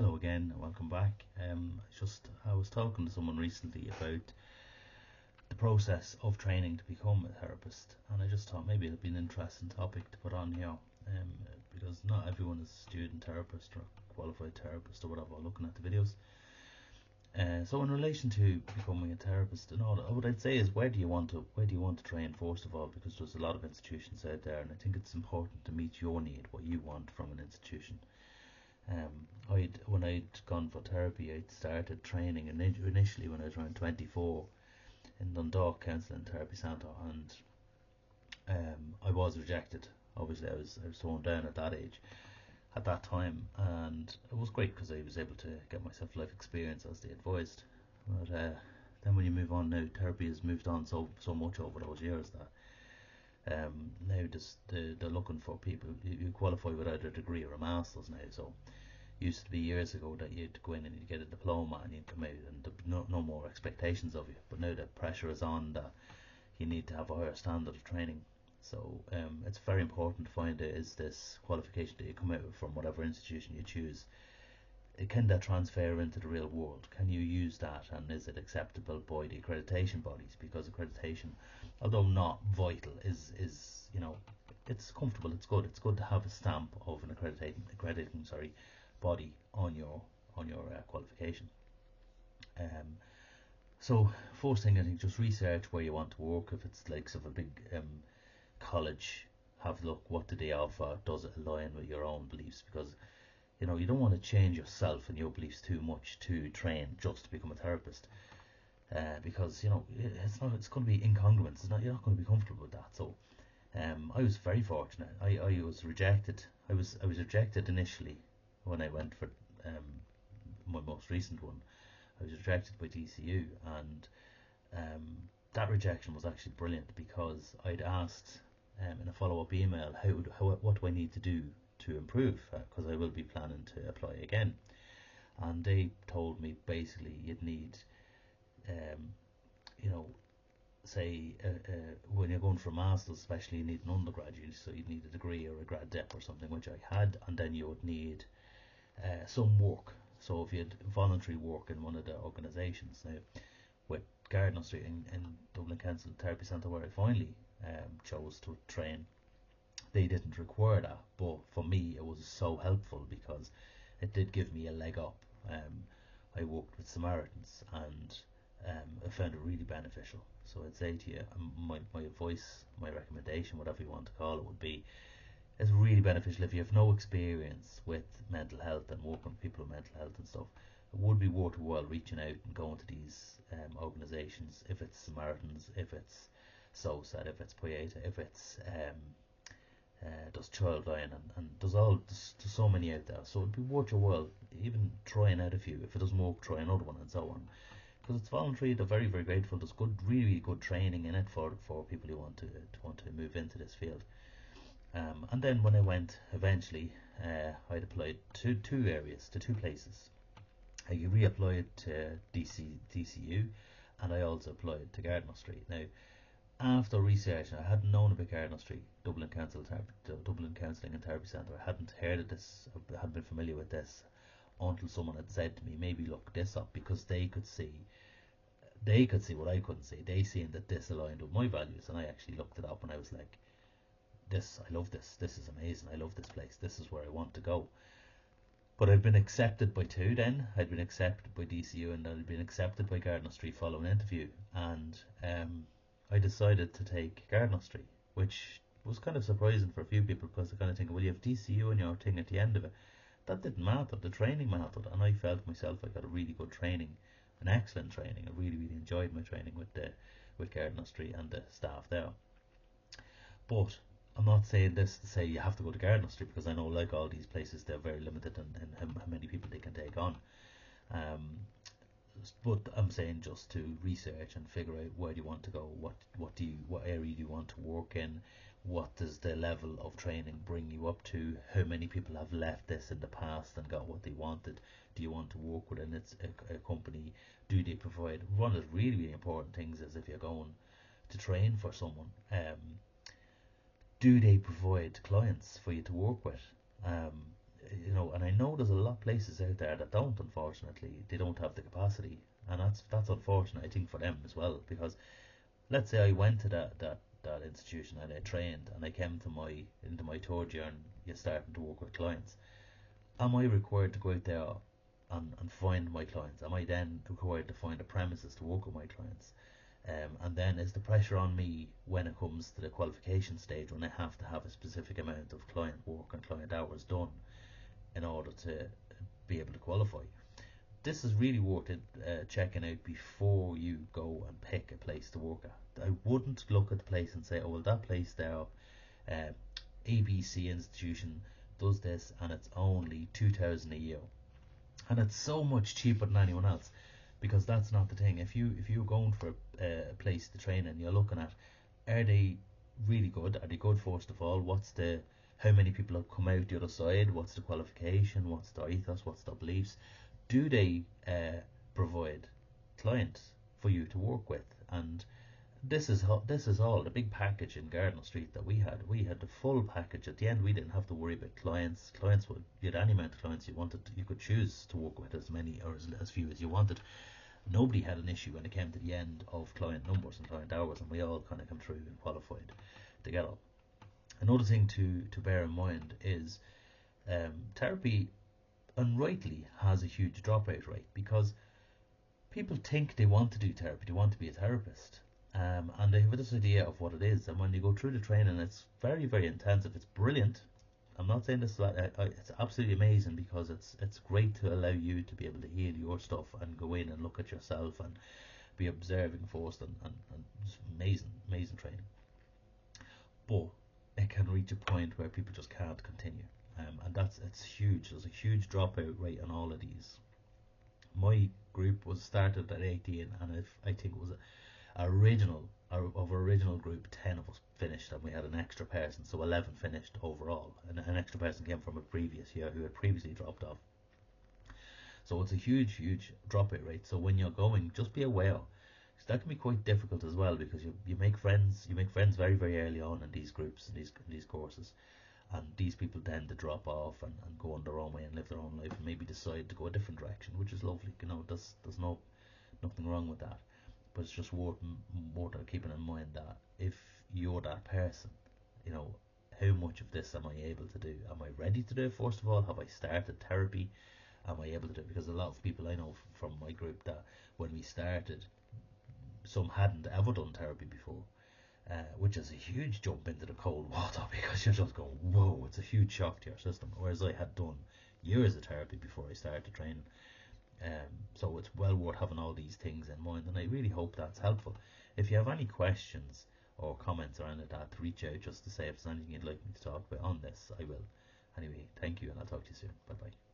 Hello again, welcome back. I was talking to someone recently about the process of training to become a therapist, and I just thought maybe it'd be an interesting topic to put on here, because not everyone is a student therapist or qualified therapist or whatever. Looking at the videos, so in relation to becoming a therapist, and all, what I'd say is where do you want to train first of all, because there's a lot of institutions out there, and I think it's important to meet your need, what you want from an institution. When I'd gone for therapy, I'd started training initially when I was around 24 in Dundalk Counselling Therapy Centre, and I was rejected. Obviously, I was thrown down at that age, at that time, and it was great because I was able to get myself life experience as they advised. But then when you move on now, therapy has moved on so much over those years that now they're looking for people. You qualify with either a degree or a master's now, so used to be years ago that you'd go in and you'd get a diploma and you'd come out and no more expectations of you. But now the pressure is on that you need to have a higher standard of training. So it's very important to find out, is this qualification that you come out with from whatever institution you choose, can that transfer into the real world? Can you use that, and is it acceptable by the accreditation bodies? Because accreditation, although not vital, is it's comfortable, it's good. It's good to have a stamp of an accrediting body on your qualification. Um, so first thing, I think, just research where you want to work. If it's like of a big college, have a look, what do they offer, does it align with your own beliefs? Because you don't want to change yourself and your beliefs too much to train just to become a therapist, because it's going to be incongruent. You're not going to be comfortable with that. So I was very fortunate. I was rejected. I was rejected initially when I went for my most recent one. I was rejected by DCU, and um, that rejection was actually brilliant because I'd asked in a follow-up email, what do I need to do to improve, because I will be planning to apply again. And they told me basically you'd need, um, you know, say when you're going for a master's, especially, you need an undergraduate, so you'd need a degree or a grad dep or something, which I had, and then you would need some work. So if you had voluntary work in one of the organisations, now with Gardner Street in Dublin Council Therapy Centre, where I finally chose to train, they didn't require that, but for me it was so helpful because it did give me a leg up. I worked with Samaritans, and I found it really beneficial. So I'd say to you, my advice, my recommendation, whatever you want to call it, would be, it's really beneficial if you have no experience with mental health and working with people with mental health and stuff. It would be worthwhile reaching out and going to these organisations, if it's Samaritans, if it's SOSAD, if it's Pieta, if it's there's Childline, and there's so many out there. So it'd be worth your while even trying out a few. If it doesn't work, try another one, and so on. Because it's voluntary, they're very, very grateful. There's really good training in it for people who want to move into this field. And then when I went eventually, I'd applied to two areas, to two places. I reapplied to DCU, and I also applied to Gardner Street. Now, after research, I hadn't known about Gardner Street, Dublin Counselling and Therapy Centre. I hadn't heard of this, I hadn't been familiar with this until someone had said to me, maybe look this up, because they could see what I couldn't see. They seen that this aligned with my values, and I actually looked it up, and I was like, I love this. This is amazing. I love this place. This is where I want to go. But I'd been accepted by two then. I'd been accepted by DCU, and I'd been accepted by Gardner Street following an interview. And I decided to take Gardner Street, which was kind of surprising for a few people, because they're kind of thinking, well, you have DCU and your thing at the end of it. That didn't matter. The training mattered, and I felt myself I got a really good training, an excellent training. I really, really enjoyed my training with Gardner Street and the staff there. But I'm not saying this to say you have to go to Gardner Street, because I know, like all these places, they're very limited in how many people they can take on. Um, but I'm saying just to research and figure out where do you want to go, what area do you want to work in, what does the level of training bring you up to, how many people have left this in the past and got what they wanted, do you want to work within a company, do they provide, one of the really, really important things is, if you're going to train for someone, do they provide clients for you to work with? and I know there's a lot of places out there that don't. Unfortunately, they don't have the capacity, and that's unfortunate. I think for them as well, because let's say I went to that institution and I trained, and I came to my into my third year and you're starting to work with clients. Am I required to go out there and find my clients? Am I then required to find a premises to work with my clients? And then is the pressure on me when it comes to the qualification stage, when I have to have a specific amount of client work and client hours done in order to be able to qualify? This is really worth it, checking out before you go and pick a place to work at. I wouldn't look at the place and say, oh well, that place there, uh, ABC institution does this and it's only 2,000 a year, and it's so much cheaper than anyone else, because that's not the thing. If you're going for a place to train and you're looking at, are they really good? Are they good? First of all, what's the how many people have come out the other side? What's the qualification? What's their ethos? What's their beliefs? Do they provide clients for you to work with? And this is all the big package in Gardner Street that we had. We had the full package. At the end, we didn't have to worry about clients. Clients would you had any amount of clients you wanted. You could choose to work with as many or as few as you wanted. Nobody had an issue when it came to the end of client numbers and client hours, and we all kind of come through and qualified together. Another thing to bear in mind is therapy, unrightly, has a huge dropout rate, because people think they want to do therapy, they want to be a therapist, and they have this idea of what it is. And when you go through the training, it's very, very intensive. It's brilliant. I'm not saying this. It's absolutely amazing, because it's great to allow you to be able to heal your stuff and go in and look at yourself and be observing first, and just amazing, amazing training. But it can reach a point where people just can't continue, and it's huge. There's a huge dropout rate on all of these. My group was started at 18, and if I think it was original of our original group, 10 of us finished, and we had an extra person, so 11 finished overall, and an extra person came from a previous year who had previously dropped off. So it's a huge dropout rate. So when you're going, just be aware, because that can be quite difficult as well, because you make friends very, very early on in these groups and these courses, and these people tend to drop off and go on their own way and live their own life, and maybe decide to go a different direction, which is lovely. There's nothing wrong with that. But it's just worth keeping in mind that if you're that person, you know, how much of this am I able to do? Am I ready to do it? First of all, have I started therapy? Am I able to do it? Because a lot of people I know from my group, that when we started, some hadn't ever done therapy before, which is a huge jump into the cold water, because you're just going, whoa, it's a huge shock to your system. Whereas I had done years of therapy before I started training. So it's well worth having all these things in mind, and I really hope that's helpful. If you have any questions or comments or anything like that, reach out just to say if there's anything you'd like me to talk about on this. I will. Anyway, thank you, and I'll talk to you soon. Bye bye.